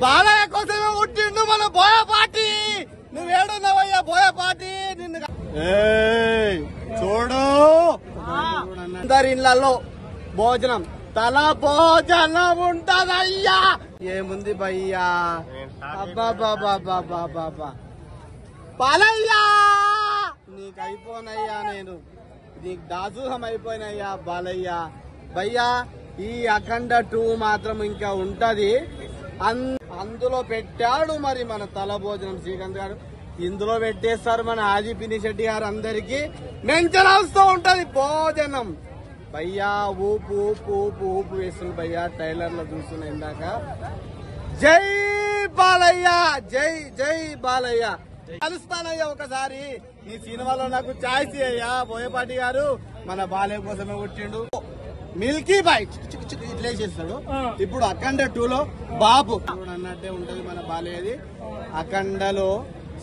బాలయ్య కోసమే పుట్టిండు మన బోయపాటి. నువ్వేడున్నావయ్యా బోయపాటి? నిన్ను చూడు అందరి ఇళ్లలో భోజనం తల భోజనం ఉంటదయ్యా. ఏముంది భయ్యా? అబ్బాబాబాబాబాబా బాలయ్యా నీకు అయిపోనయ్యా, నేను నీకు దాసోహం అయిపోయినయ్యా బాలయ్య. భయ్యా ఈ అఖండ 2 మాత్రం ఇంకా ఉంటది, అందులో పెట్టాడు మరి మన తల భోజనం శ్రీకాంత్ గారు. ఇందులో పెట్టేస్తారు మన ఆది పినిశెట్టి గారు. అందరికి మెంచల్ వస్తూ ఉంటది భోజనం. భయ్యా ఊపు ఊపు ఊపు ఊపు వేస్తుంది భయ్యా. ట్రైలర్ లో చూస్తున్నా ఇందాక. జై బాలయ్య, జై జై బాలయ్య. కలుస్తానయ్యా ఒకసారి నీ సినిమాలో, నాకు ఛాయిస్ అయ్యా. బోయపాటి గారు మన బాలయ్య కోసమే పుట్టిండు. మిల్కీ బాయ్ ఇట్లే చేస్తాడు. ఇప్పుడు అఖండ 2లో బాబు అన్నట్టే ఉంటది మన బాలయ్యది. అఖండలో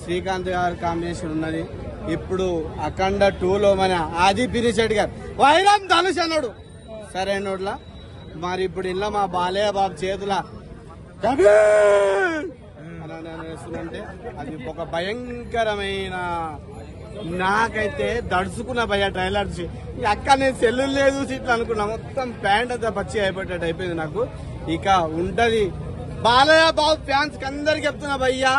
శ్రీకాంత్ గారు కాంబినేషన్ ఉన్నది. ఇప్పుడు అఖండ 2లో మన ఆది పినిశెట్టి గారు వైరం ధనుష్ అన్నాడు సరైనోడ్లా. మరి ఇప్పుడు ఇలా మా బాలయ్య బాబు చేతుల వేస్తుందంటే అది ఒక భయంకరమైన, నాకైతే దడుచుకున్న భయ ట్రైలర్ చూసి. అక్క నేను సెల్లులే చూసి ఇట్లా అనుకున్నా, మొత్తం ప్యాంట్ అంతా పచ్చి అయిపోయేటట్టు అయిపోయింది నాకు. ఇక ఉంటది బాలయ్య బాబు ఫ్యాన్స్ కి అందరికి చెప్తున్నా భయ్యా,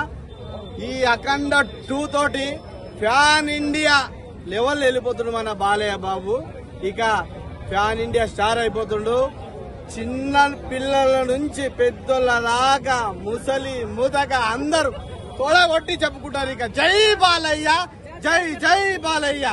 ఈ అఖండ 2 తోటి ఫ్యాన్ ఇండియా లెవెల్ వెళ్ళిపోతుండు మన బాలయ్య బాబు. ఇక ఫ్యాన్ ఇండియా స్టార్ అయిపోతుండు. చిన్న పిల్లల నుంచి పెద్దోళ్ళ దాకా ముసలి ముదక అందరూ తోడ కొట్టి చెప్పుకుంటారు. ఇక జై బాలయ్య, జై జై బాలయ్య.